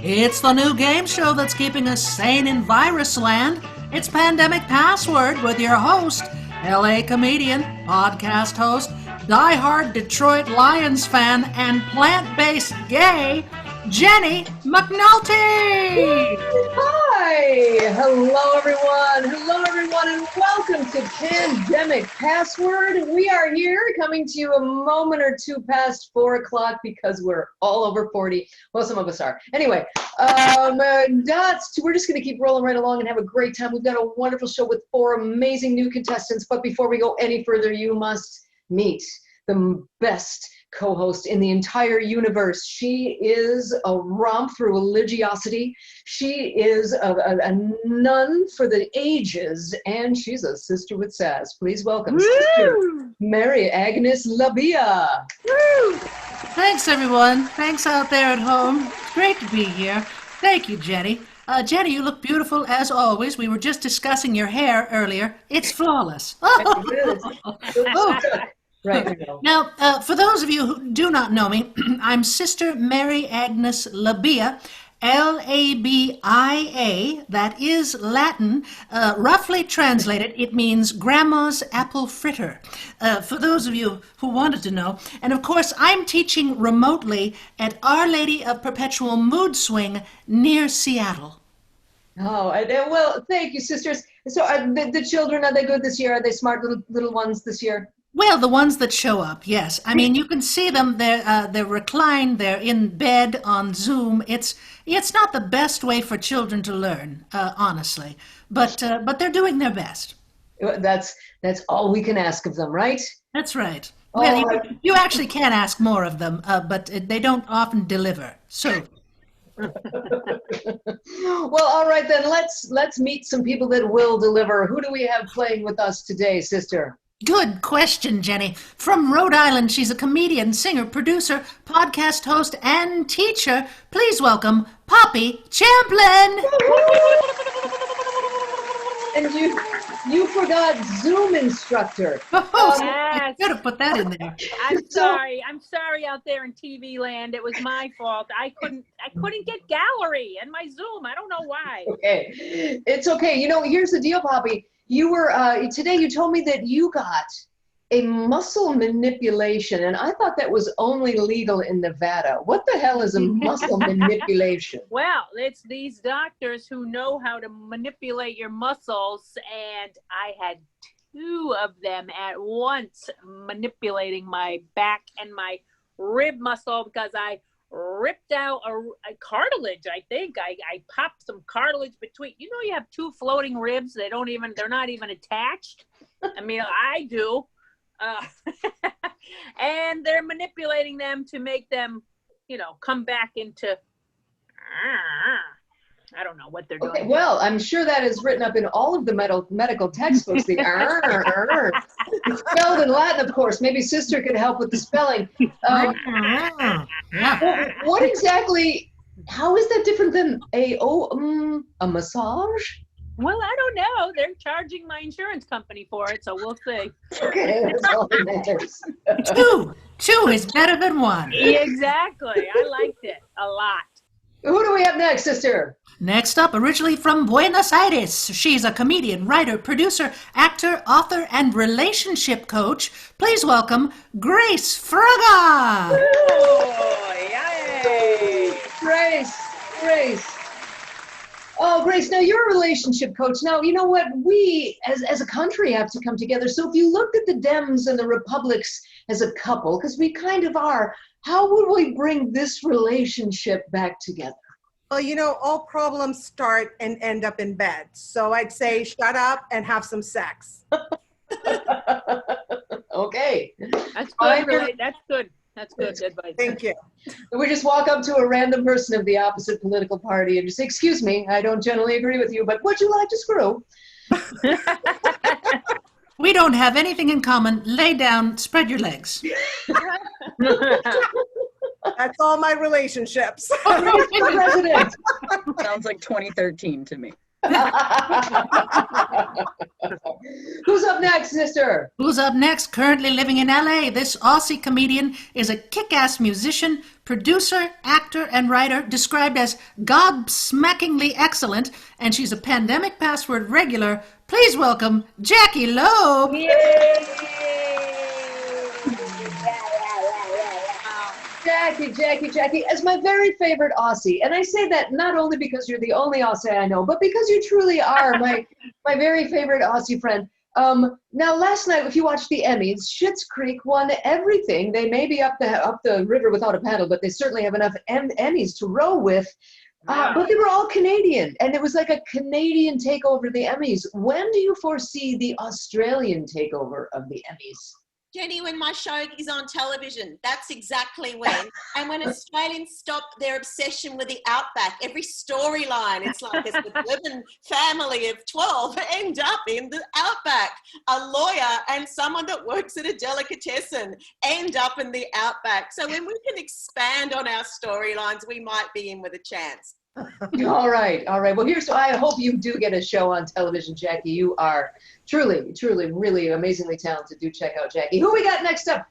It's the new game show that's keeping us sane in virus land. It's Pandemic Password with your host, LA comedian, podcast host, diehard Detroit Lions fan, and plant-based gay, Jennie McNulty! Hi! Hello everyone, and welcome to Pandemic Password. We are here coming to you a moment or two past 4 o'clock because we're all over 40. Well, some of us are. Anyway, we're just going to keep rolling right along and have a great time. We've got a wonderful show with 4 amazing new contestants, but before we go any further, you must meet the best co-host in the entire universe. She is a romp through religiosity. She is a nun for the ages, and she's a sister with sass. Please welcome Sister Mary Agnes Labia. Woo! Thanks, everyone. Thanks out there at home. It's great to be here. Thank you, Jennie. Jennie, you look beautiful as always. We were just discussing your hair earlier. It's flawless. Right. Now, for those of you who do not know me, I'm Sister Mary Agnes Labia, Labia. That is Latin. Roughly translated, it means Grandma's apple fritter. For those of you who wanted to know. And of course, I'm teaching remotely at Our Lady of Perpetual Mood Swing near Seattle. Oh, well, thank you, sisters. So the children, are they good this year? Are they smart little ones this year? Well, the ones that show up, yes. I mean, you can see them. They're reclined. They're in bed on Zoom. It's not the best way for children to learn, honestly. But they're doing their best. That's all we can ask of them, right? That's right. Well, you actually can ask more of them, but they don't often deliver. So. Well, all right then. Let's meet some people that will deliver. Who do we have playing with us today, sister? Good question, Jennie. From Rhode Island, she's a comedian, singer, producer, podcast host, and teacher. Please welcome Poppy Champlin. And you forgot Zoom instructor. Oh, yes. I could have put that in there. I'm sorry out there in TV land. It was my fault. I couldn't get gallery in my Zoom. I don't know why. Okay, it's okay. You know, here's the deal, Poppy. You were, today you told me that you got a muscle manipulation, and I thought that was only legal in Nevada. What the hell is a muscle manipulation? Well, it's these doctors who know how to manipulate your muscles, and I had 2 of them at once manipulating my back and my rib muscle because I ripped out a cartilage. I think I popped some cartilage between. You know, you have 2 floating ribs. They're not even attached. I mean, I do, and they're manipulating them to make them, come back into. I don't know what they're doing. Okay, well, I'm sure that is written up in all of the medical textbooks. The It's spelled in Latin, of course. Maybe Sister could help with the spelling. What exactly? How is that different than a massage? Well, I don't know. They're charging my insurance company for it, so we'll see. Okay, that's all that matters. 2 is better than 1. Exactly. I liked it a lot. Who do we have next, Sister? Next up, originally from Buenos Aires, she's a comedian, writer, producer, actor, author, and relationship coach. Please welcome Grace Fraga. Oh, yay! Grace. Oh, Grace, now you're a relationship coach. Now, you know what? We, as a country, have to come together. So if you looked at the Dems and the Republics as a couple, because we kind of are, how would we bring this relationship back together? Well, all problems start and end up in bed. So I'd say shut up and have some sex. Okay. That's good. Really. That's good. That's good advice. Thank you. We just walk up to a random person of the opposite political party and just say, excuse me, I don't generally agree with you, but would you like to screw? We don't have anything in common. Lay down, spread your legs. That's all my relationships. President. Sounds like 2013 to me. Who's up next, sister? Who's up next? Currently living in LA, this Aussie comedian is a kick-ass musician, producer, actor, and writer, described as gobsmackingly excellent, and she's a Pandemic Password regular. Please welcome Jackie Loeb. Yay! Jackie, as my very favorite Aussie, and I say that not only because you're the only Aussie I know, but because you truly are my very favorite Aussie friend. Now, last night, if you watched the Emmys, Schitt's Creek won everything. They may be up the river without a paddle, but they certainly have enough Emmys to row with. But they were all Canadian, and it was like a Canadian takeover of the Emmys. When do you foresee the Australian takeover of the Emmys? Jenny, when my show is on television, that's exactly when. And when Australians stop their obsession with the outback, every storyline, it's like a suburban family of 12 end up in the outback. A lawyer and someone that works at a delicatessen end up in the outback. So when we can expand on our storylines, we might be in with a chance. All right. Well, I hope you do get a show on television, Jackie. You are truly, really amazingly talented. Do check out Jackie. Who we got next up?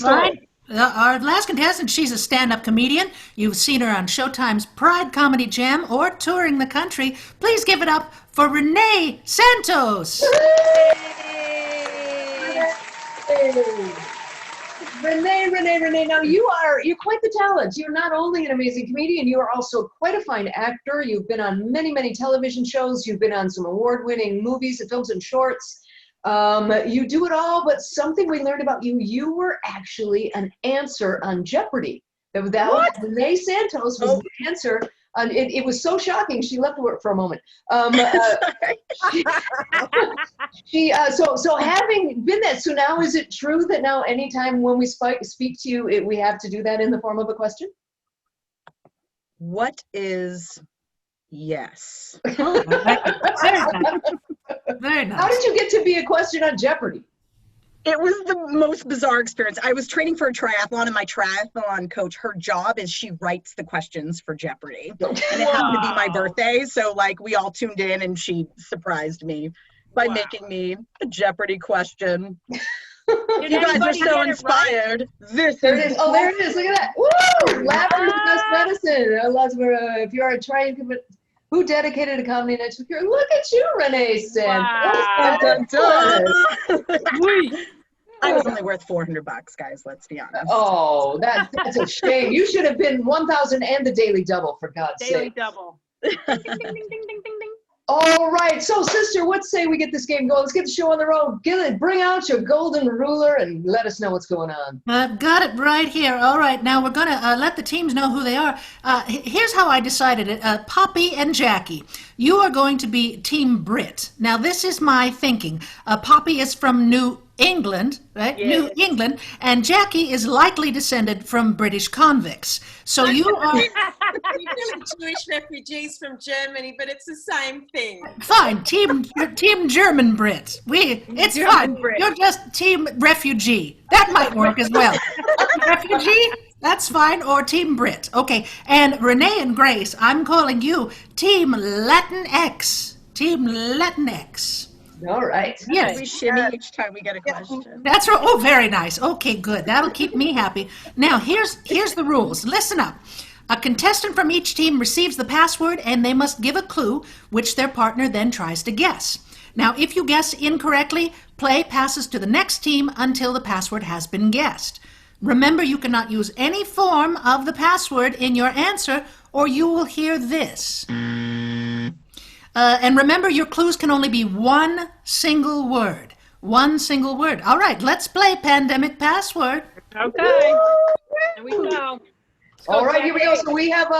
Right. Our last contestant, she's a stand-up comedian. You've seen her on Showtime's Pride Comedy Jam or touring the country. Please give it up for Renee Santos. Renee, now you're quite the talent. You're not only an amazing comedian, you are also quite a fine actor. You've been on many television shows. You've been on some award-winning movies and films and shorts. You do it all, but something we learned about you, you were actually an answer on Jeopardy! Renee Santos was the answer. It was so shocking, she left work for a moment. So having been that, so now is it true that now anytime when we speak to you, we have to do that in the form of a question? What is yes? Very nice. How did you get to be a question on Jeopardy! It was the most bizarre experience. I was training for a triathlon, and my triathlon coach, her job is she writes the questions for Jeopardy. And it happened to be my birthday, so like we all tuned in, and she surprised me by making me a Jeopardy question. You guys are so inspired. Right? There it is. Oh, there it is. Look at that. Woo! Laughter is the best medicine. If you are trying to... Who dedicated a comedy night to a cure? Look at you, Renee Santos. I was only worth $400, guys. Let's be honest. Oh, that's a shame. You should have been 1,000 and the Daily Double, for God's sake. Daily Double. Ding, ding, ding, ding, ding, ding. All right. So, sister, what say we get this game going? Let's get the show on the road. Bring out your golden ruler and let us know what's going on. I've got it right here. All right. Now we're going to let the teams know who they are. Here's how I decided it. Poppy and Jackie, you are going to be Team Brit. Now, this is my thinking. Poppy is from New England, right? Yes. New England. And Jackie is likely descended from British convicts. So you are... We're really Jewish refugees from Germany, but it's the same thing. Fine, Team German Brit. It's German fine. Brit. You're just Team Refugee. That might work as well. Refugee, that's fine, or Team Brit. Okay, and Renee and Grace, I'm calling you Team Latinx. Team Latinx. All right. Yes. We shimmy each time we get a question. That's right. Oh, very nice. Okay, good. That'll keep me happy. Now, here's the rules. Listen up. A contestant from each team receives the password, and they must give a clue, which their partner then tries to guess. Now, if you guess incorrectly, play passes to the next team until the password has been guessed. Remember, you cannot use any form of the password in your answer, or you will hear this. And remember, your clues can only be one single word. One single word. All right, let's play Pandemic Password. Okay. Here we go. All right, here we go. So we have,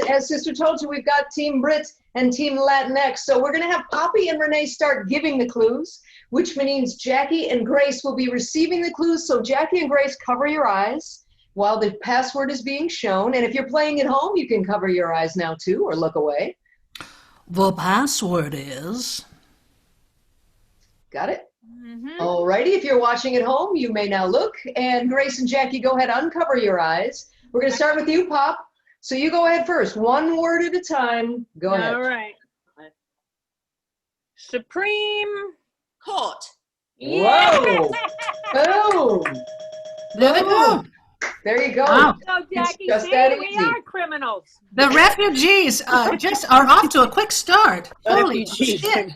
as Sister told you, we've got Team Brit and Team Latinx. So we're going to have Poppy and Renee start giving the clues, which means Jackie and Grace will be receiving the clues. So Jackie and Grace, cover your eyes while the password is being shown. And if you're playing at home, you can cover your eyes now too, or look away. The password is... Got it? Mm-hmm. All righty. If you're watching at home, you may now look. And Grace and Jackie, go ahead, uncover your eyes. We're going to start with you, Pop. So you go ahead first. One word at a time. Go ahead. All right. Supreme Court. Yeah. Whoa. Boom. There they go. There you go. Wow. So, Jackie, just see, that we easy. are criminals. The refugees just are off to a quick start. Holy Refugees. shit.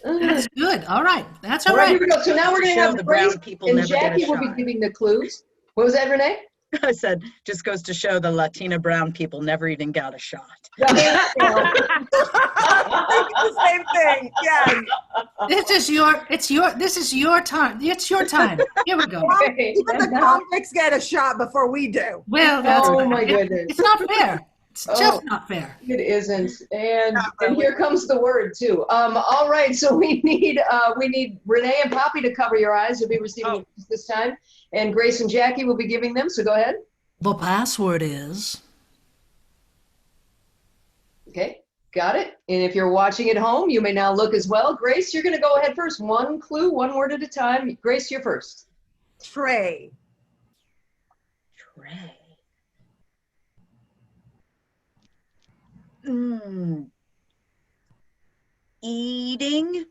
That's good. All right. That's all All right, right. here we go. So now we're going to Show have the Grace brown people and never get a Jackie will be shot. giving the clues. What was that, Renee? I said, just goes to show the Latina brown people never even got a shot. Thinking the same thing. Yes. This is your time. It's your time. Here we go. Okay. Even the convicts get a shot before we do. Well, that's Oh right. my goodness. It's not fair. It's just not fair. It isn't. And Not and really. here comes the word too. All right, so we need Renee and Poppy to cover your eyes. You'll be receiving it this time. And Grace and Jackie will be giving them. So go ahead. The password is Okay, got it. And if you're watching at home, you may now look as well. Grace, you're going to go ahead first. One clue, one word at a time. Grace, you're first. Tray. Tray. Eating.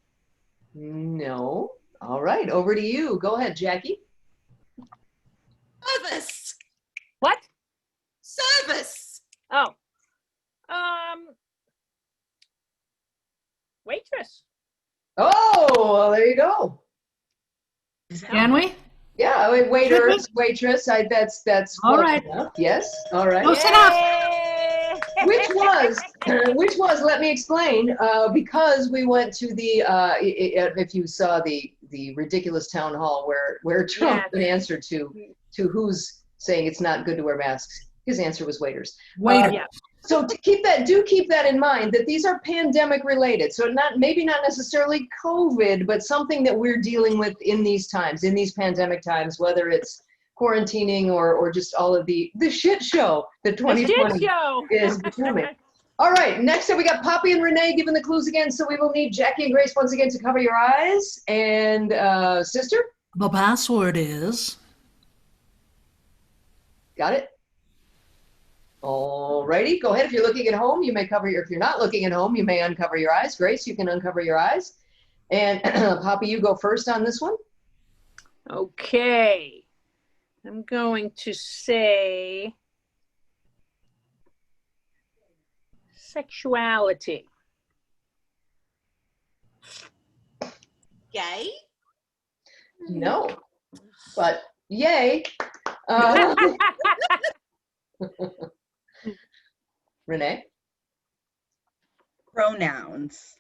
No. All right, over to you. Go ahead, Jackie. Service. What? Service. Oh. Waitress. Oh, well, there you go. Can we? Yeah, waiters, waitress. That's All close right. enough. Yes. All right. Close enough. Yay! which was, let me explain, because we went to the, if you saw the ridiculous town hall where Trump Yes. answered to who's saying it's not good to wear masks, his answer was waiters. Waiter. Yeah. So to keep that in mind, that these are pandemic related. So maybe not necessarily COVID, but something that we're dealing with in these times, in these pandemic times, whether it's quarantining or just all of the shit show that The shit 2020 show. is becoming. All right, next up we got Poppy and Renee giving the clues again, so we will need Jackie and Grace once again to cover your eyes. And sister? The password is Got it? All righty, go ahead. If you're looking at home, you may cover if you're not looking at home, you may uncover your eyes. Grace, you can uncover your eyes. And Poppy, you go first on this one. Okay. I'm going to say sexuality. Gay. No, but yay. Renee? Pronouns.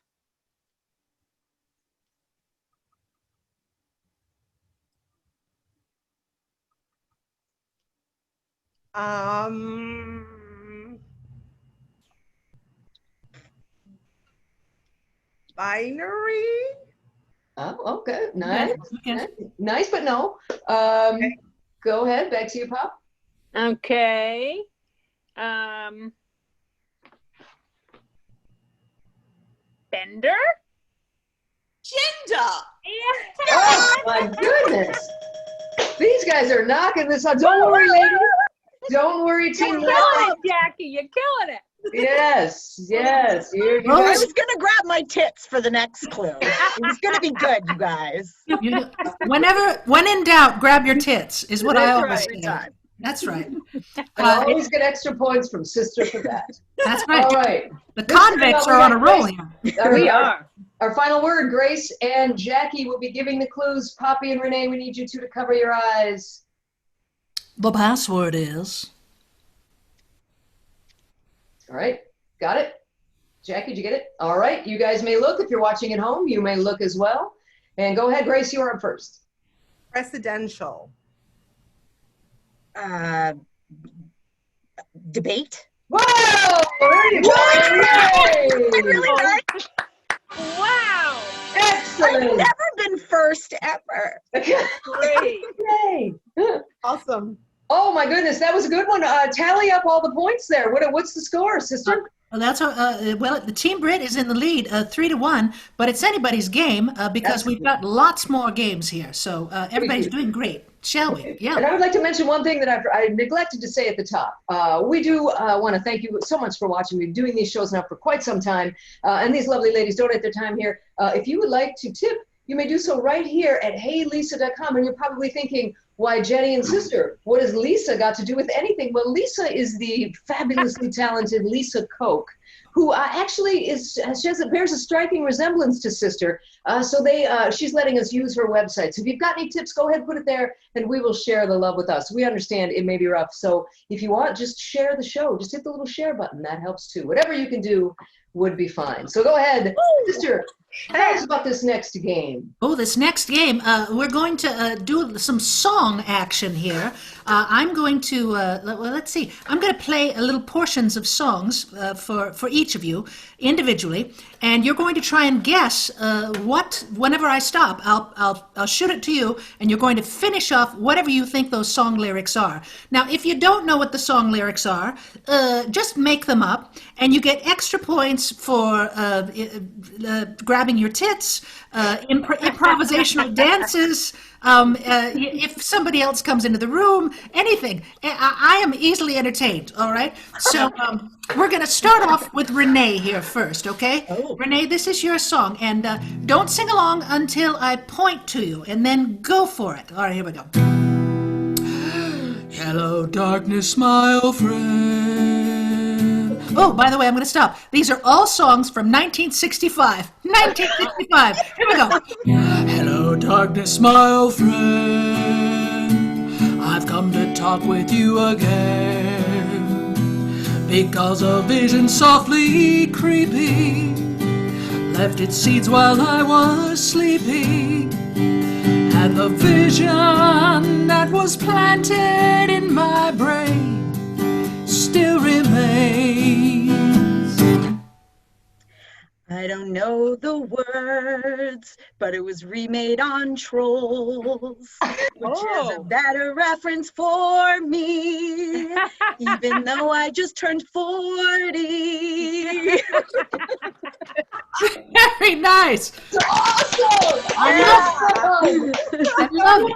Binary. Oh, okay. Nice. Okay. Nice, but no. Go ahead. Back to you, Pop. Okay. Bender? Gender. Yeah. Oh, my goodness. These guys are knocking this out. Don't worry, ladies. Don't worry, You're team. killing it, Jackie. You're killing it. Yes, yes. You Rose- I guys, was gonna grab my tits for the next clue. It was gonna be good, you guys. When in doubt, grab your tits is what I That's always right. Every say. time. That's right. and always get extra points from sister for that. That's All right. right. The convicts are on a roll here. We are. Our final word, Grace and Jackie will be giving the clues. Poppy and Renee, we need you two to cover your eyes. The password is All right, got it? Jackie, did you get it? All right, you guys may look. If you're watching at home, you may look as well. And go ahead, Grace, you are up first. Presidential. Debate. Whoa! There you go! Yay! Wow. I've Excellent! never been first ever. Great. Yay! Awesome. Oh my goodness, that was a good one. Tally up all the points there. What's the score, sister? Well, the Team Brit is in the lead, 3-1, but it's anybody's game because we've got lots more games here. So everybody's doing great. Shall we? Yeah. And I would like to mention one thing that I neglected to say at the top. We do want to thank you so much for watching. We've been doing these shows now for quite some time, and these lovely ladies donate their time here. If you would like to tip, you may do so right here at heylisa.com. And you're probably thinking, why Jenny and Sister? What has Lisa got to do with anything? Well, Lisa is the fabulously talented Lisa Koch, who actually bears a striking resemblance to Sister. So she's letting us use her website. So if you've got any tips, go ahead, put it there, and we will share the love with us. We understand it may be rough. So if you want, just share the show. Just hit the little share button. That helps too. Whatever you can do would be fine. So go ahead, Sister. Tell us about this next game. Oh, this next game, we're going to do some song action here. I'm going to, let's see, I'm going to play little portions of songs for each of you individually, and you're going to try and guess whenever I stop, I'll shoot it to you, and you're going to finish off whatever you think those song lyrics are. Now, if you don't know what the song lyrics are, just make them up, and you get extra points for grabbing your tits, improvisational dances, if somebody else comes into the room, anything. I am easily entertained, all right? So we're going to start off with Renee here first, okay? Oh. Renee, this is your song, and don't sing along until I point to you, and then go for it. All right, here we go. Hello, darkness, my old friend. Oh, by the way, I'm going to stop. These are all songs from 1965. 1965. Here we go. Hello, darkness, my old friend. I've come to talk with you again because a vision softly creeping left its seeds while I was sleeping. And the vision that was planted in my brain still remains. I don't know the words, but it was remade on Trolls, which is a better reference for me, even though I just turned 40. Very nice. Awesome! I love it.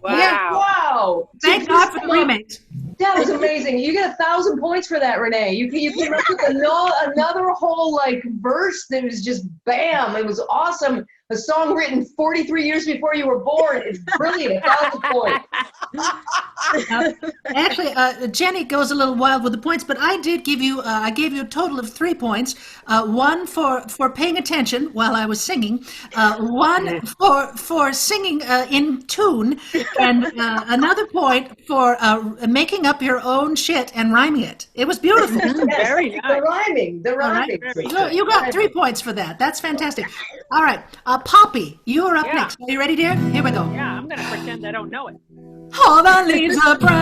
Wow. Yeah. Wow! Thank God for the remakes. That was amazing. You get 1,000 points for that, Renee. You came up with another whole verse that was just bam. It was awesome. A song written 43 years before you were born. It's brilliant. 1,000 points. Actually, Jenny goes a little wild with the points, but I did give you. I gave you a total of 3 points. One for paying attention while I was singing. One for singing in tune, and another point for making up your own shit and rhyming it. It was beautiful. Yes, Very nice. The rhyming. All right. You got 3 points for that. That's fantastic. All right, Poppy, you're up next. Are you ready, dear? Here we go. Yeah, I'm going to pretend I don't know it. All the leaves are brown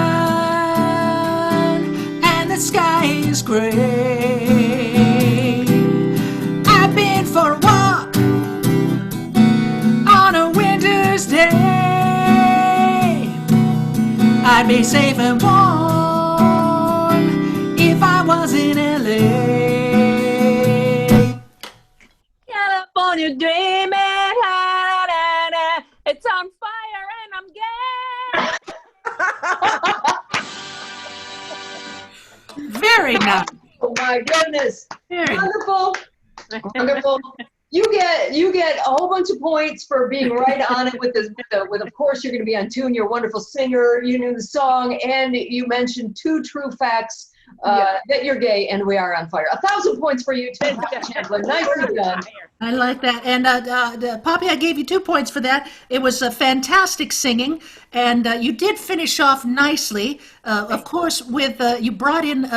and the sky is gray. I've been for a walk on a winter's day. I'd be safe and warm if I was in LA. California dreaming, it's on fire and I'm gay. Very nice. Oh my goodness. Very Wonderful. Wonderful. You get a whole bunch of points for being right on it with of course you're going to be on tune. You're a wonderful singer. You knew the song, and you mentioned 2 true facts that you're gay, and we are on fire. 1,000 points for you, Champlin. Nicely done. I like that. And Poppy, I gave you 2 points for that. It was a fantastic singing, and you did finish off nicely. Of course, with you brought in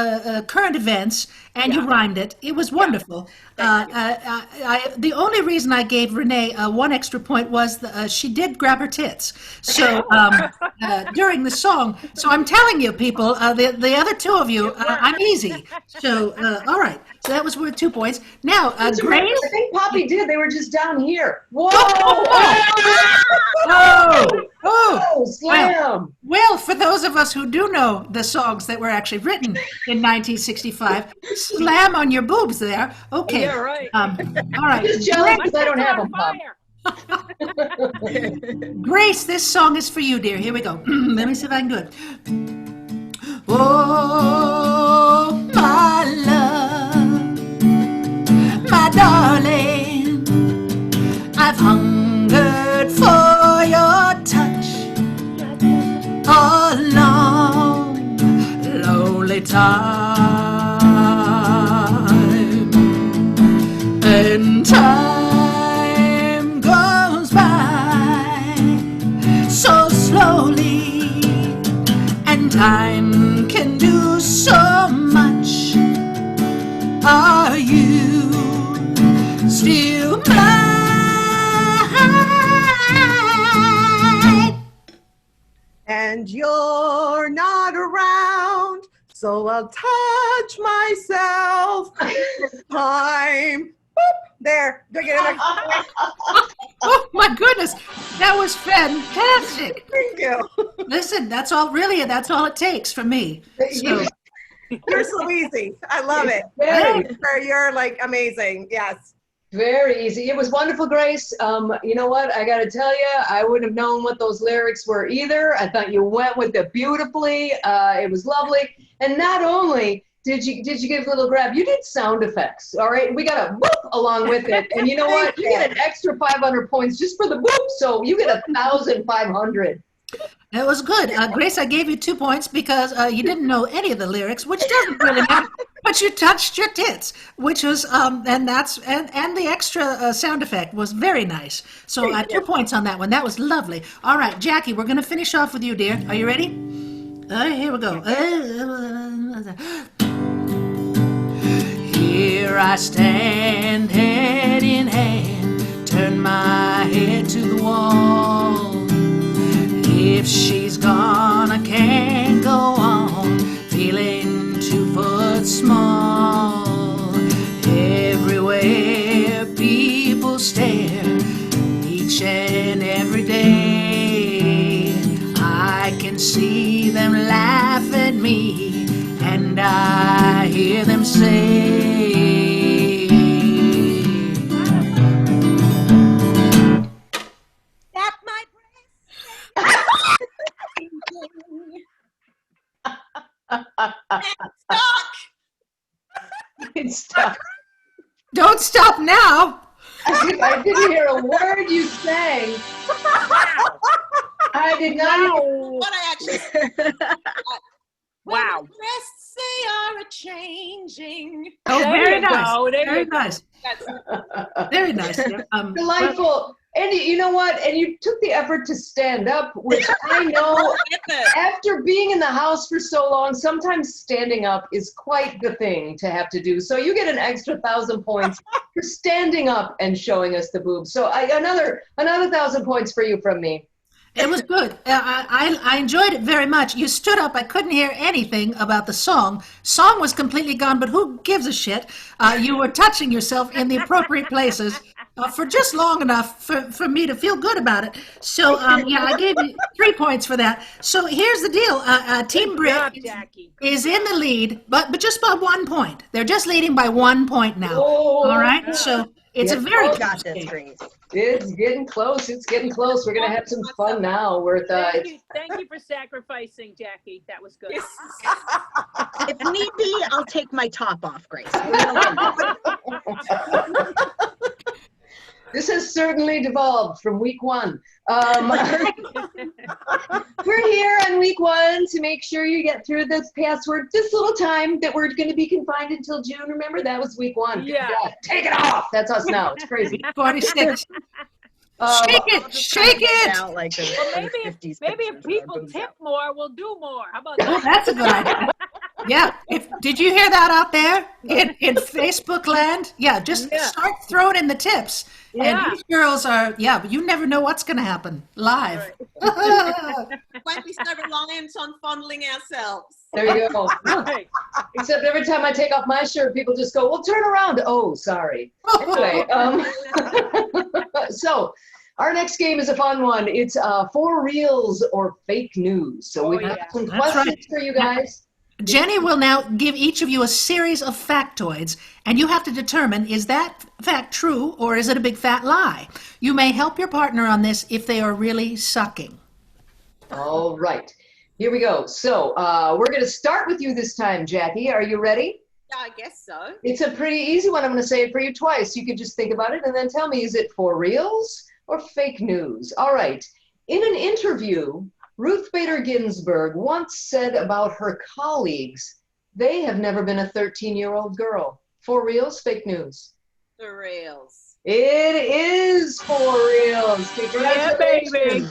current events and you rhymed it. It was wonderful. The only reason I gave Renee 1 extra point was she did grab her tits. So during the song. So I'm telling you, people, the other two of you, I'm easy. So, all right. So that was worth 2 points. Now, Grace. I think Poppy did. They were just down here. Whoa! Oh, slam! Well, for those of us who do know the songs that were actually written in 1965, slam on your boobs there. Okay. Yeah, right. All right. Just jealous because I don't have them, Pop. Grace, this song is for you, dear. Here we go. Let me see if I can do it. Oh, my love, my darling, I've hungered for your touch a long, lonely time, and time goes by so slowly, and time can do so much. Are you still mine? And you're not around, so I'll touch myself this time. Boop, there. Do I get it? Oh my goodness, that was fantastic. Thank you. Listen, that's all it takes for me. So, You're so easy. I love it. You're like amazing. Yes. Very easy. It was wonderful, Grace. You know what? I got to tell you, I wouldn't have known what those lyrics were either. I thought you went with it beautifully. It was lovely. And not only did you give a little grab, you did sound effects. All right. We got a boop along with it. And you know what? You get an extra 500 points just for the boop. So you get 1,500. it was good. Grace, I gave you 2 points because you didn't know any of the lyrics, which doesn't really matter. But you touched your tits, which was and the extra sound effect was very nice. So 2 points on that one. That was lovely. All right, Jackie, we're going to finish off with you, dear. Are you ready? Here we go. Here I stand, head in hand, turn my head to the wall. If she's gone, I can't go on, feeling 2 foot small. Everywhere people stare, each and every day. I can see them laugh at me, and I hear them say, That my It's stuck. don't stop now. I didn't hear a word you sang. I did not. what I actually said. Wow. Breasts they are a changing. Oh, There very you nice. go, there Very you go. nice. Very nice. Delightful. And you know what? And you took the effort to stand up, which I know after being in the house for so long, sometimes standing up is quite the thing to have to do. So you get an extra 1,000 points for standing up and showing us the boobs. So another 1,000 points for you from me. It was good. I enjoyed it very much. You stood up. I couldn't hear anything about the song. Song was completely gone, but who gives a shit? You were touching yourself in the appropriate places for just long enough for me to feel good about it. So, yeah, I gave you 3 points for that. So here's the deal. Team Good job, Brit Jackie. is in the lead, but just by 1 point. They're just leading by 1 point now. Oh, All right? So it's a very You close got this, game. Grace. It's getting close. It's getting close. We're going to have some fun now. Thank you for sacrificing, Jackie. That was good. If need be, I'll take my top off, Grace. This has certainly devolved from week 1. We're here on week 1 to make sure you get through this password this little time that we're going to be confined until June. Remember, that was week 1. Yeah. Take it off. That's us now. It's crazy. 46. Shake it. Shake it. Out like the Well, maybe 50s if pictures people of boobs tip out. more, we'll do more. How about Oh, that? that's a good idea. Yeah. Did you hear that out there in Facebook land? Yeah, just start throwing in the tips. Yeah. And these girls are, but you never know what's going to happen live. Won't be so reliant on fondling ourselves. There you go. Right. Except every time I take off my shirt, people just go, well, turn around. Oh, sorry. Anyway, so our next game is a fun one. It's for reals or fake news. So we've got some That's questions right. for you guys. Jenny will now give each of you a series of factoids, and you have to determine, is that fact true or is it a big fat lie? You may help your partner on this if they are really sucking. All right. Here we go. So we're going to start with you this time, Jackie. Are you ready? Yeah, I guess so. It's a pretty easy one. I'm going to say it for you twice. You could just think about it and then tell me, is it for reals or fake news? All right. In an interview, Ruth Bader Ginsburg once said about her colleagues, they have never been a 13-year-old girl. For reals, fake news? The Realz. It is for reals. Congratulations. Yeah, baby.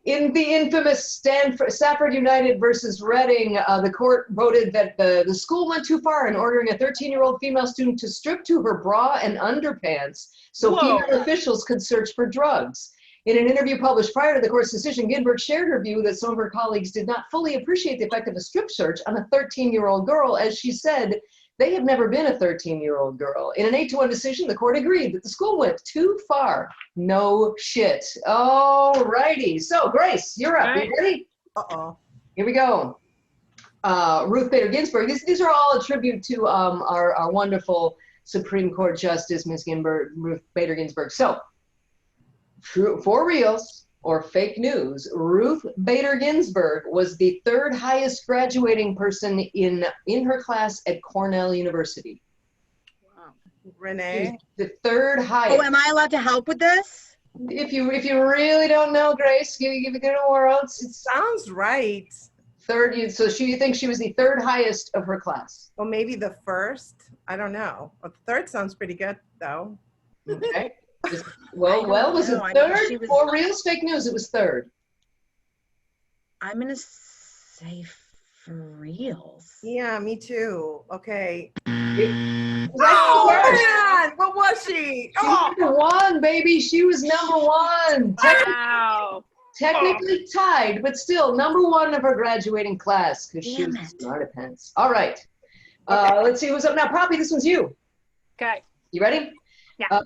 In the infamous Stafford United versus Reading, the court voted that the school went too far in ordering a 13-year-old female student to strip to her bra and underpants so Whoa. female officials could search for drugs. In an interview published prior to the court's decision, Ginsburg shared her view that some of her colleagues did not fully appreciate the effect of a strip search on a 13-year-old girl. As she said, they have never been a 13-year-old girl. In an 8-1 decision, the court agreed that the school went too far. No shit. All righty. So, Grace, you're up. Right. You ready? Uh-oh. Here we go. Ruth Bader Ginsburg. These are all a tribute to our wonderful Supreme Court Justice, Ms. Ruth Bader Ginsburg. So, true, for reals or fake news, Ruth Bader Ginsburg was the third highest graduating person in her class at Cornell University. Renee. The third highest. Oh, am I allowed to help with this? If you really don't know, Grace, give it a whirl. It's Sounds right. third. So you think she was the third highest of her class? Well, maybe the first. I don't know. But the third sounds pretty good, though. Okay. don't Was it know. I mean, third? she was- For real, fake news, it was third. I'm going to say for reals. Yeah, me too. Okay. Was Oh, that man! What was she? She Oh, was number one, baby. She was number one. Wow. Technically tied, but still number one of her graduating class because she was Damn a it. smart pants. All right. Let's see who's up now. Poppy, this one's you. Okay. You ready? Yeah.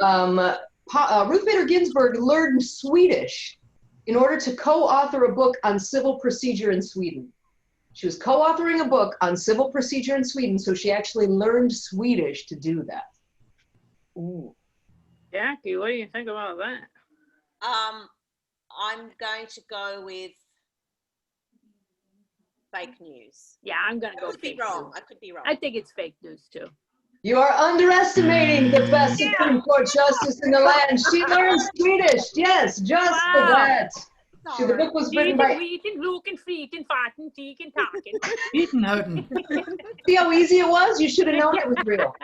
Ruth Bader Ginsburg learned Swedish in order to co-author a book on civil procedure in Sweden. She was co-authoring a book on civil procedure in Sweden, so she actually learned Swedish to do that. Ooh. Jackie, what do you think about that? I'm going to go with fake news. Yeah, I'm gonna I go could be fake wrong. news. I could be wrong. I think it's fake news too. You are underestimating the best Supreme Court justice in the land. She learned Swedish. Yes, just for Wow. that. The book was written by. Eating, looking, feeking, farting, teeking, talking. Eating, hurting. See how easy it was? You should have known it was real.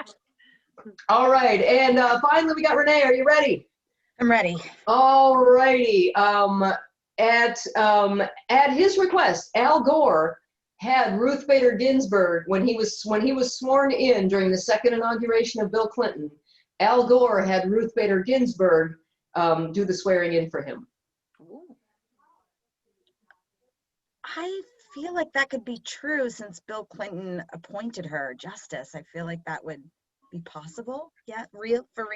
All right, and finally we got Renee. Are you ready? I'm ready. All righty. At his request, Al Gore had Ruth Bader Ginsburg when he was sworn in during the second inauguration of Bill Clinton. Al Gore had Ruth Bader Ginsburg do the swearing in for him. I feel like that could be true since Bill Clinton appointed her justice. I feel like that would be possible. Yeah, for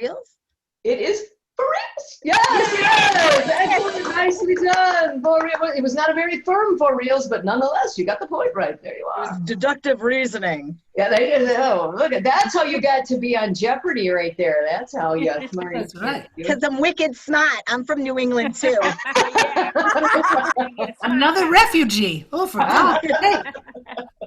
reals? It is for reals. Yes. Excellent. Nicely done. For real. It was not a very firm for reals, but nonetheless, you got the point right. There you are. Deductive reasoning. Yeah, they did. Oh, look at that's how you got to be on Jeopardy right there. That's how you smart. That's right. Because I'm wicked snot. I'm from New England too. Another refugee. Oh, for God's sake.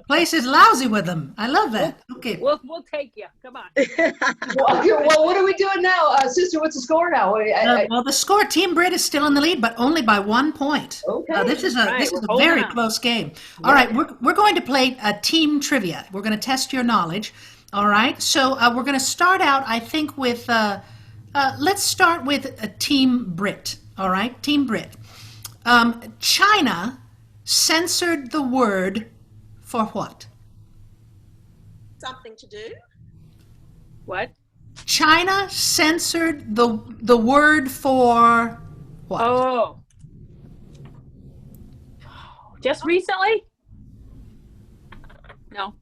Place is lousy with them. I love that. Okay. We'll take you. Come on. Well, what are we doing now, sister? What's the score now? Well, the score, Team Brit is still in the lead, but only by 1 point. Okay. This is Right, a we're very holding on. close game. All right, we're going to play a team trivia. We're going to test your knowledge. All right, so we're going to start out, I think, with let's start with a Team Brit. All right, Team Brit. China censored the word for what? Something to do. What? China censored the word for what? Oh. Just recently? No.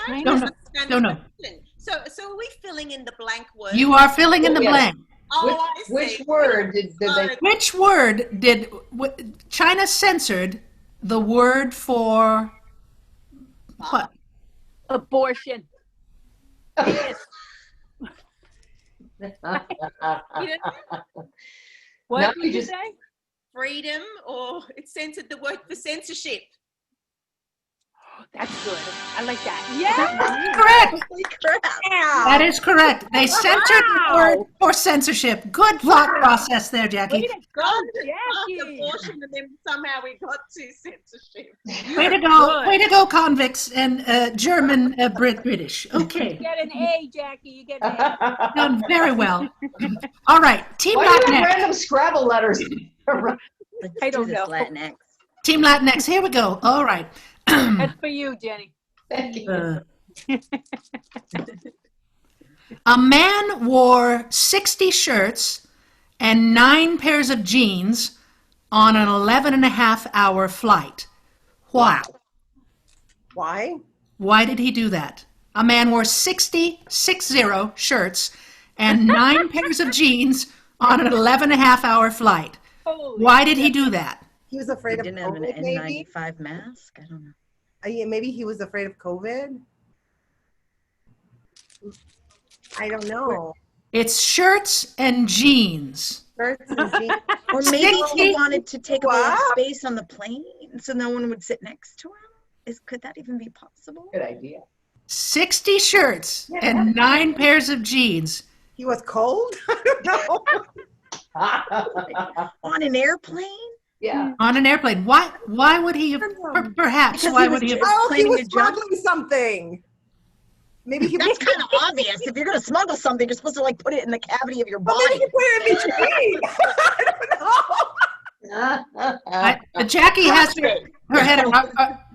No, No, that's a no, no. question. So are we filling in the blank word? You are filling in the Yes. blank. Oh, I see. Which word did they? Which word did China censored the word for what? Abortion. Yes. You know, What Now did you you just- say? freedom, or it censored the word for censorship. That's good. I like that. Yeah. Correct. Holy crap. That is correct. They censored the word for censorship. Good thought process there, Way Jackie. to go, Jackie. Abortion, and then somehow we got to censorship. Way to go. Way to go, convicts and German British. You Okay. get an A, Jackie. You get an A. Done very well. All right. Team Why do you have Latinx. random Scrabble letters? Let's I do don't this know. Latinx. Team Latinx. Here we go. All right. That's for you, Jenny. Thank you. A man wore 60 shirts and 9 pairs of jeans on an 11.5-hour flight. Why? Why? Why did he do that? A man wore 60 shirts and 9 pairs of jeans on an 11.5-hour flight. Holy Why did he do that? He was afraid of Didn't have an COVID, maybe? N95 mask. I don't know. Yeah, maybe he was afraid of COVID. I don't know. It's shirts and jeans. Shirts and jeans. Or maybe he 60? wanted to take up Wow. space on the plane so no one would sit next to him. Could that even be possible? Good idea. 60 shirts and 9 pairs of jeans. He was cold? I don't know. On an airplane? Yeah. On an airplane. Why would he have, perhaps, Because why he would he have, Oh, he planning was to jump. smuggling something. Maybe he That's kind of obvious. If you're going to smuggle something, you're supposed to like put it in the cavity of your Well, maybe body. he put it in between. I don't know. Jackie has her head.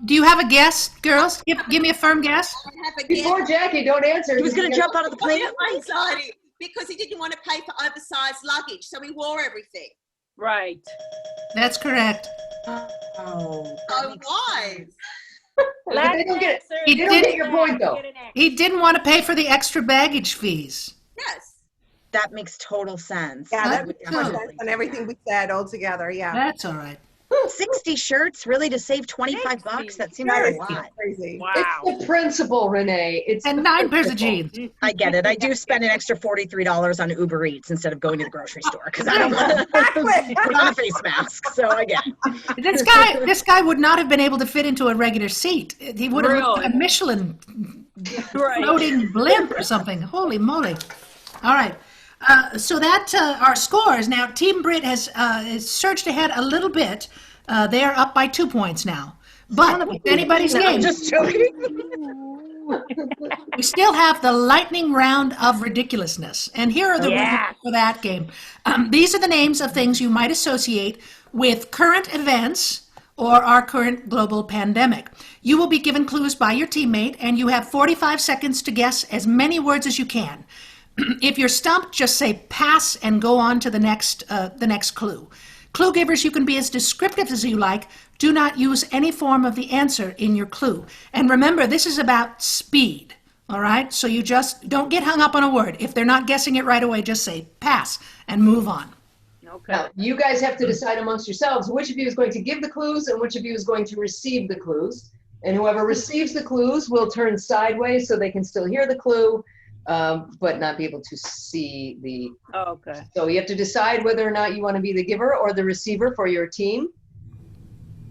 Do you have a guess, girls? Give me a firm guess. I have a guess. Before Jackie, don't answer. He was going to jump out of the plane. Anxiety, because he didn't want to pay for oversized luggage, so he wore everything. Right. That's correct. Oh, So that makes wise. sense. They don't get it. He You don't did- get your point, though. He didn't want to pay for the extra baggage fees. Yes. That makes total sense. Yeah, I that would makes more definitely sense than everything we said all together. Yeah. That's all right. 60 shirts really to save 25 bucks? That seems That like is a lot. crazy. Wow. It's the principle, Renee. It's And the 9 pairs of principle. jeans. I get it. I do spend an extra $43 on Uber Eats instead of going to the grocery store because I don't want to put on a face mask. So I get it. This guy would not have been able to fit into a regular seat. He would have looked like a Really? Michelin Right. floating blimp or something. Holy moly. All right. So that our scores. Now, Team Brit has surged ahead a little bit. They are up by 2 points now. But if anybody's No, game, I'm just joking. we still have the lightning round of ridiculousness. And here are the rules for that game. These are the names of things you might associate with current events or our current global pandemic. You will be given clues by your teammate, and you have 45 seconds to guess as many words as you can. If you're stumped, just say pass and go on to the next clue. Clue givers, you can be as descriptive as you like. Do not use any form of the answer in your clue. And remember, this is about speed, all right? So you just don't get hung up on a word. If they're not guessing it right away, just say pass and move on. Okay. Now, you guys have to decide amongst yourselves which of you is going to give the clues and which of you is going to receive the clues. And whoever receives the clues will turn sideways so they can still hear the clue, but not be able to see the. Okay. So you have to decide whether or not you want to be the giver or the receiver for your team.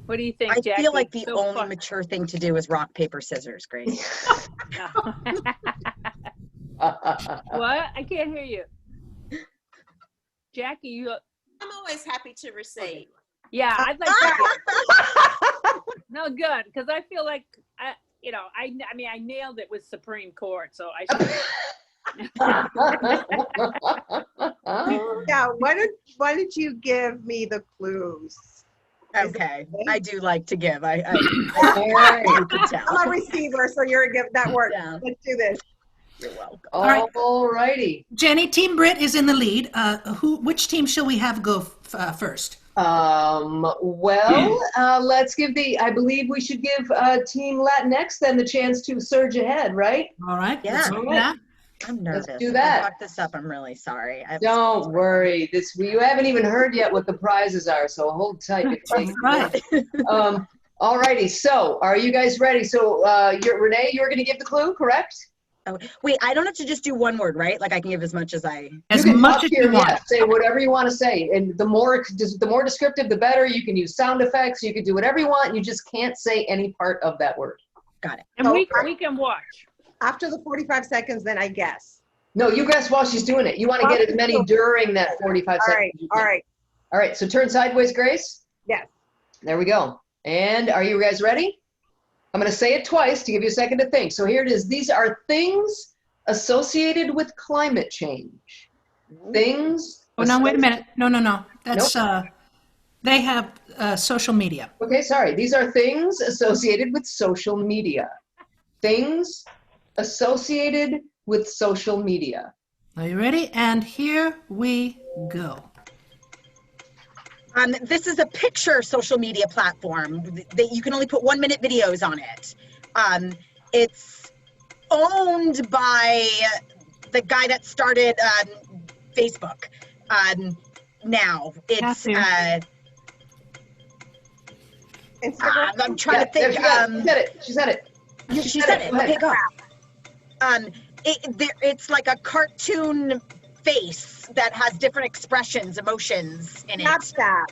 What do you think, I Jackie? feel like the So only far. mature thing to do is rock, paper, scissors, Grace. What? I can't hear you. Jackie, you. I'm always happy to receive. Yeah, I'd like to. No, good, because I feel like I mean, I nailed it with Supreme Court, so I should. Yeah. Why did you give me the clues? Okay, I do like to give. I you can tell. I'm a receiver, so you're a gift. That works. Yeah. Let's do this. You're welcome. right. All righty. Jenny, Team Brit is in the lead. Which team shall we have go first? Let's give I believe we should give Team Latinx then the chance to surge ahead, right? All right. Yeah. Let's do that. I'm nervous. Let's do If that. I fuck this up, I'm really sorry. Don't worry. You haven't even heard yet what the prizes are, so hold tight. Right. All righty. So, are you guys ready? So, Renee, you're going to give the clue, correct? Oh, wait, I don't have to just do one word, right? Like I can give as much as I. As much as you want. Yeah, say whatever you want to say, and the more descriptive, the better. You can use sound effects. You can do whatever you want. You just can't say any part of that word. Got it. And we can watch. After the 45 seconds, then I guess. No, you guess while she's doing it. You want to get as many during that 45 seconds. All right. All right. So turn sideways, Grace. Yes. There we go. And are you guys ready? I'm going to say it twice to give you a second to think. So here it is. These are things associated with climate change. Things. Oh, no, wait a minute. No. That's, Nope. they have social media. Okay, sorry. These are things associated with social media. Things associated with social media. Are you ready? And here we go. This is a picture social media platform that you can only put 1-minute videos on it. It's owned by the guy that started Facebook. Now it's Instagram. I'm trying to think. She said it. She said it. Okay, go. It's like a cartoon face that has different expressions, emotions in it. Snapchat.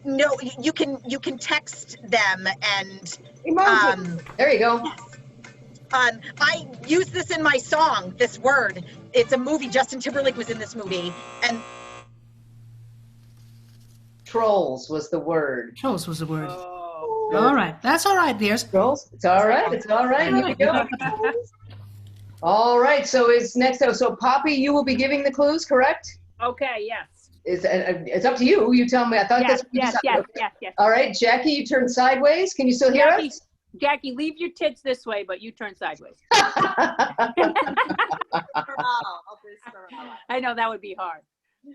No, you can text them and Emojis. There you go. I use this in my song, this word. It's a movie. Justin Timberlake was in this movie. And Trolls was the word. Trolls was the word. Oh. All right. That's all right, dears. Trolls? It's all right. It's all right. Here we go. All right. So it's next up. So Poppy, you will be giving the clues, correct? Okay, yes. It's up to you. You tell me. I thought that's what you decided. Yes. All right, Jackie, you turn sideways. Can you still hear us? Jackie, leave your tits this way, but you turn sideways. I know that would be hard.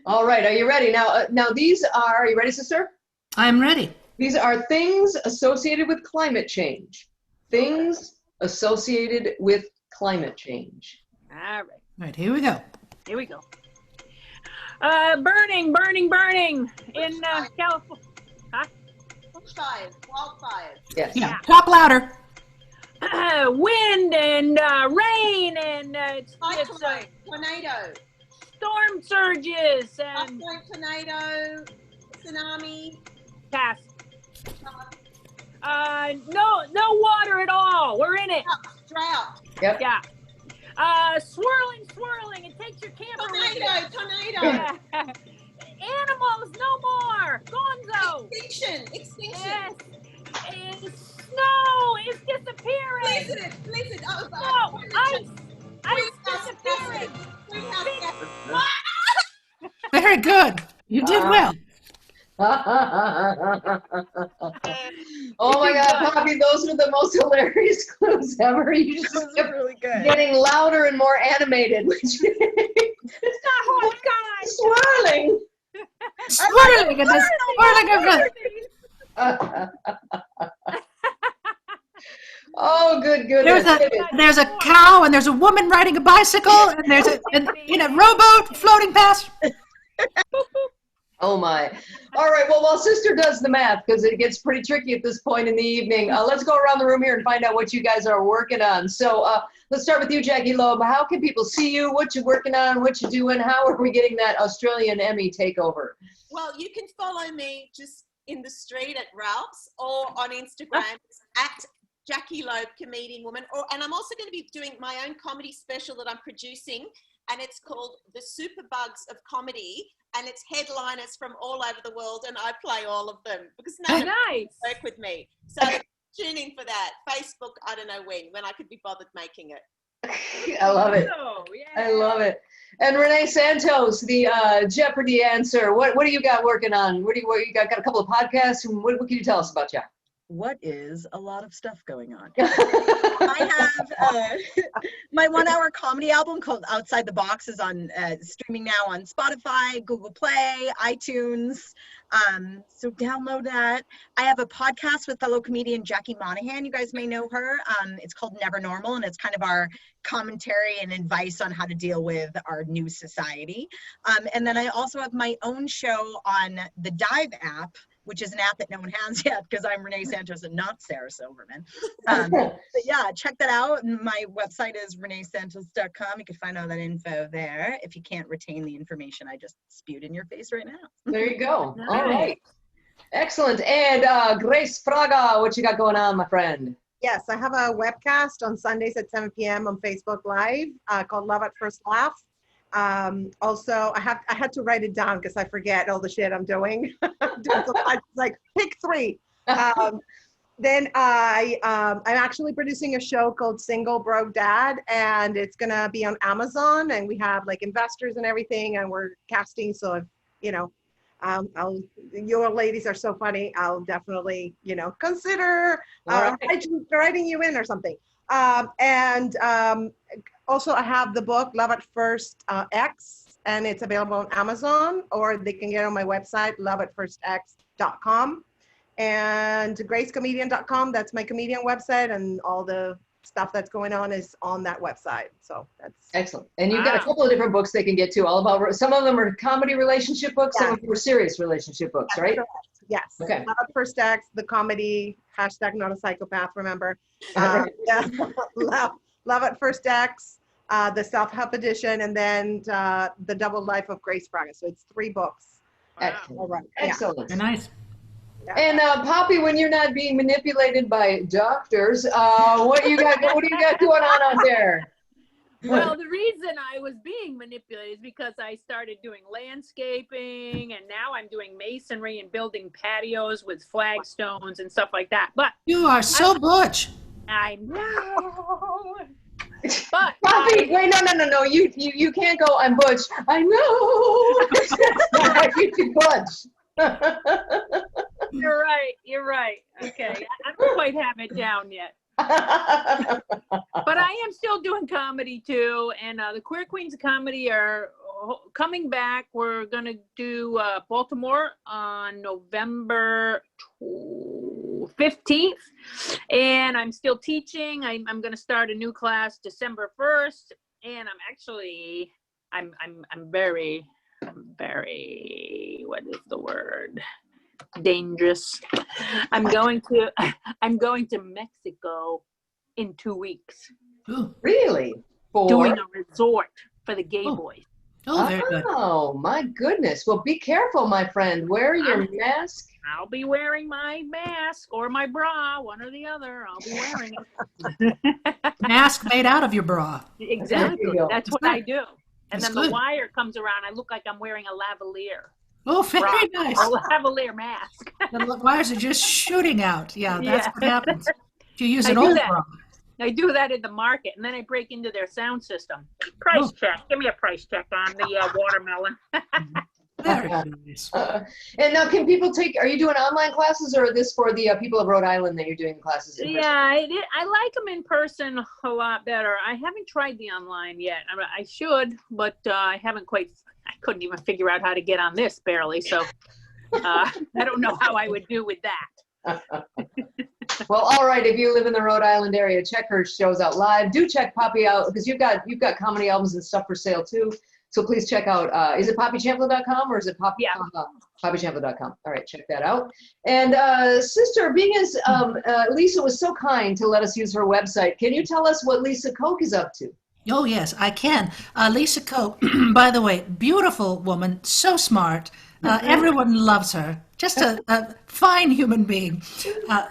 All right, are you ready? Now these are you ready, sister? I'm ready. These are things associated with climate change. Things associated with climate change. All right. All right, here we go. Here we go. Burning in California. Huh? Bushfires, wildfires. Yes. Yeah. Talk louder. Wind and rain and Cyclone, tornado, storm surges and upward tornado, tsunami. pass. No water at all. We're in it. Drought. Yep. Yeah. Swirling. It takes your camera with it. Tornado. Yeah. Animals, no more. Gonzo. Extinction. Yes. And snow is disappearing. Blizzard. No, ice disappearing. Greenhouse gases. Very good. You did well. Oh my God, Poppy, those are the most hilarious clues ever. You just kept really good. getting louder and more animated. It's not hot, guys. Swirling. Swirling and the swirling of the... Oh, good goodness. There's a cow and there's a woman riding a bicycle and there's a rowboat floating past. Oh my. All right, well, while Sister does the math, because it gets pretty tricky at this point in the evening, let's go around the room here and find out what you guys are working on. So let's start with you, Jackie Loeb. How can people see you? What you're working on? What you're doing? How are we getting that Australian Emmy takeover? Well, you can follow me just in the street at Realz or on Instagram at Jackie Loeb, comedian woman. And I'm also going to be doing my own comedy special that I'm producing, and it's called The Superbugs of Comedy, and it's headliners from all over the world, and I play all of them because no one Nice. can work with me. So tune in for that. Facebook, I don't know when I could be bothered making it. I love it. Oh, yeah. I love it. And Renee Santos, the Jeopardy answer. What do you got working on? What do you got? Got a couple of podcasts. What can you tell us about you? what is a lot of stuff going on? I have my 1-hour comedy album called Outside the Box is on streaming now on Spotify, Google Play, iTunes. So download that. I have a podcast with fellow comedian Jackie Monahan. You guys may know her. It's called Never Normal, and it's kind of our commentary and advice on how to deal with our new society. And then I also have my own show on the Dive app, which is an app that no one has yet because I'm Renee Santos and not Sarah Silverman. But yeah, check that out. My website is reneesantos.com. You can find all that info there if you can't retain the information I just spewed in your face right now. There you go. All right. Excellent. And Grace Fraga, what you got going on, my friend? Yes, I have a webcast on Sundays at 7 p.m. on Facebook Live called Love at First Laugh. Also, I had to write it down because I forget all the shit I'm doing. It's like pick 3. Then I'm actually producing a show called Single Broke Dad, and it's gonna be on Amazon. And we have like investors and everything, and we're casting. So if your ladies are so funny, I'll definitely consider writing you in or something. Also, I have the book Love at First X, and it's available on Amazon, or they can get it on my website, loveatfirstx.com, and gracecomedian.com. That's my comedian website, and all the stuff that's going on is on that website. So that's excellent. And you've got a couple of different books they can get to. All about some of them are comedy relationship books, some of them are serious relationship books, right? Correct. Yes. Okay. Love at First X, the comedy, #not a psychopath, remember. Love at First X, the self-help edition, and then the Double Life of Grace Fraga. So it's 3 books. Excellent. All right. Excellent. Very nice. Yeah. And Poppy, when you're not being manipulated by doctors, what do you got going on out there? Well, the reason I was being manipulated is because I started doing landscaping, and now I'm doing masonry and building patios with flagstones and stuff like that. But You are so butch. I know. But Poppy, wait, no. You can't go, I'm butch. I know. You butch. You're right. Okay. I don't quite have it down yet. But I am still doing comedy too, and the Queer Queens of Comedy are coming back. We're gonna do Baltimore on November 15th, and I'm still teaching. I'm gonna start a new class December 1st, and I'm very what is the word? Dangerous. I'm going to Mexico in 2 weeks. Ooh. Really? Doing a resort for the gay boys. Oh, very good. Oh, my goodness. Well, be careful, my friend. Wear your mask. I'll be wearing my mask or my bra, one or the other. I'll be wearing it. Mask made out of your bra. Exactly. That's what I do. And That's then good. the wire comes around. I look like I'm wearing a lavalier. Oh, very nice. A lavalier mask. The wires are just shooting out. Yeah, that's what happens. If you use I an do old that. bra. I do that in the market, and then I break into their sound system. Price check. Give me a price check on the watermelon. Very nice. And now, can people are you doing online classes, or are this for the people of Rhode Island that you're doing the classes in person? Yeah, I like them in person a lot better. I haven't tried the online yet. I should, but I couldn't even figure out how to get on this barely. So I don't know how I would do with that. Well, all right. If you live in the Rhode Island area, check her shows out live. Do check Poppy out, because you've got comedy albums and stuff for sale too. So please check out, is it poppychamplin.com or is it poppychamplin.com? All right, check that out. And sister, being as Lisa was so kind to let us use her website, can you tell us what Lisa Koch is up to? Oh, yes, I can. Lisa Koch, by the way, beautiful woman, so smart. Everyone loves her. Just a fine human being.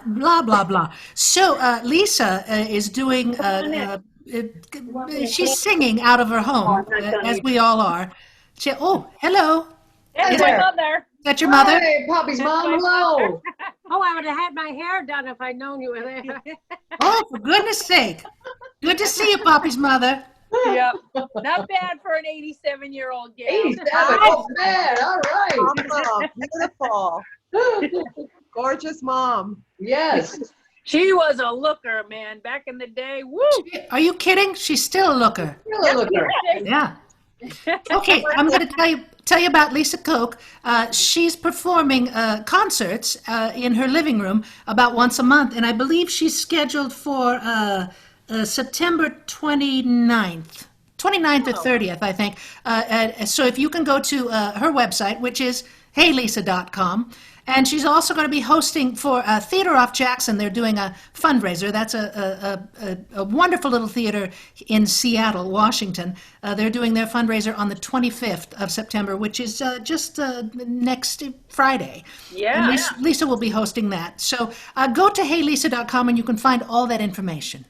Blah, blah, blah. So Lisa is doing, she's singing out of her home, as we all are. Hello. That's my mother. Is that your mother? Hey, Poppy's mom, hello. Oh, I would have had my hair done if I'd known you were there. Oh, for goodness sake. Good to see you, Poppy's mother. Yep. Not bad for an 87-year-old gal. 87, oh man, all right. Awesome. Beautiful. Gorgeous mom. Yes. She was a looker, man. Back in the day, woo! Are you kidding? She's still a looker. Still a looker. Yeah. Okay, I'm going to tell you about Lisa Koch. She's performing concerts in her living room about once a month, and I believe she's scheduled for September 29th. 29th or 30th, I think. So if you can go to her website, which is heylisa.com, and she's also going to be hosting for Theater Off Jackson. They're doing a fundraiser. That's a wonderful little theater in Seattle, Washington. They're doing their fundraiser on the 25th of September, which is just next Friday. Yeah. And Lisa will be hosting that. So go to heylisa.com and you can find all that information.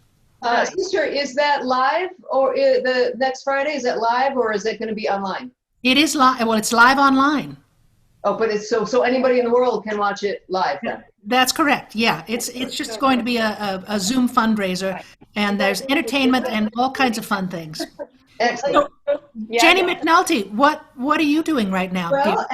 Sister, is that live or the next Friday? Is that live or is it going to be online? It is live. Well, it's live online. Oh, but it's so anybody in the world can watch it live then. That's correct. Yeah, it's just going to be a Zoom fundraiser, and there's entertainment and all kinds of fun things. Excellent. Jennie McNulty, what are you doing right now? Well,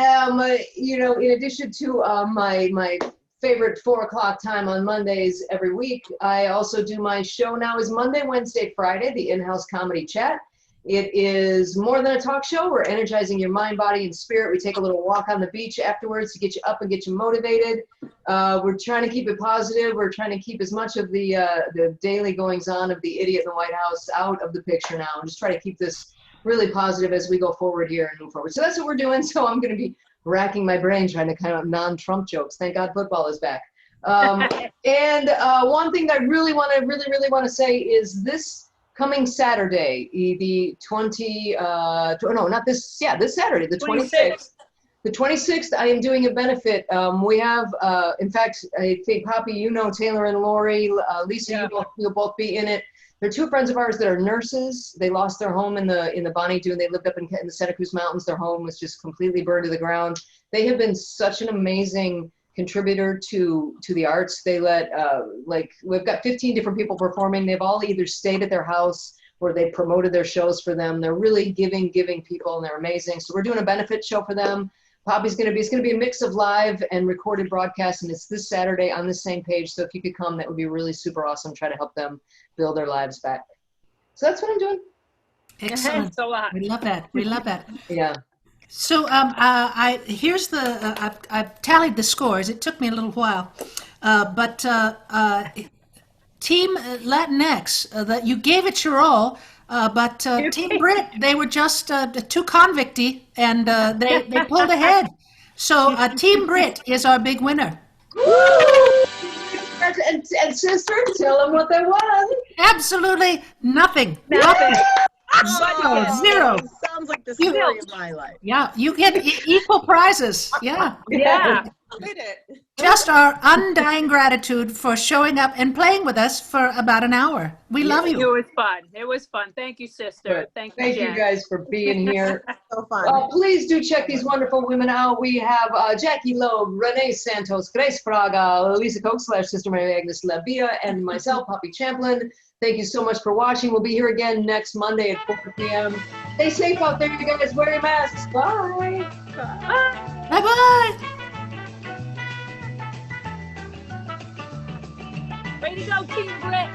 in addition to my favorite 4:00 time on Mondays every week, I also do my show now is Monday, Wednesday, Friday, the In-House Comedy Chat. It is more than a talk show. We're energizing your mind, body, and spirit. We take a little walk on the beach afterwards to get you up and get you motivated. We're trying to keep it positive. We're trying to keep as much of the daily goings-on of the idiot in the White House out of the picture now, and just try to keep this really positive as we go forward here and move forward. So that's what we're doing. So I'm going to be racking my brain trying to kind of non-Trump jokes. Thank God football is back. And one thing that I really want to say is this coming Saturday, the this Saturday, the 26th. The 26th, I am doing a benefit. We have, in fact, I think, Poppy, you know Taylor and Lori, Lisa, you'll both be in it. They're two friends of ours that are nurses. They lost their home in the Bonnie Doon. They lived up in the Santa Cruz Mountains. Their home was just completely burned to the ground. They have been such an amazing contributor to the arts. They let we've got 15 different people performing. They've all either stayed at their house or they promoted their shows for them. They're really giving people, and they're amazing. So we're doing a benefit show for them. Poppy's it's gonna be a mix of live and recorded broadcasts, and it's this Saturday on the same page. So if you could come, that would be really super awesome. Try to help them build their lives back. So that's what I'm doing. Excellent. So we love that. Yeah. So I've tallied the scores. It took me a little while, but Team Latinx, that you gave it your all, but Team Brit, they were just too convicty, and they pulled ahead. So Team Brit is our big winner. And sister, tell them what they won. Absolutely nothing. Zero. Sounds like the story of my life. Yeah, you get equal prizes. Yeah. Yeah. Did it. Just our undying gratitude for showing up and playing with us for about an hour. We love It you. was fun. It was fun. Thank you, sister. Thank you, Thank Jen. you guys for being here. So fun. Please do check these wonderful women out. We have Jackie Loeb, Renee Santos, Grace Fraga, Lisa Koch / Sister Mary Agnes, and myself, Poppy Champlin. Thank you so much for watching. We'll be here again next Monday at 4 p.m. Stay safe out there, you guys. Wear your masks. Bye. Bye-bye. Way to go, Team Brit.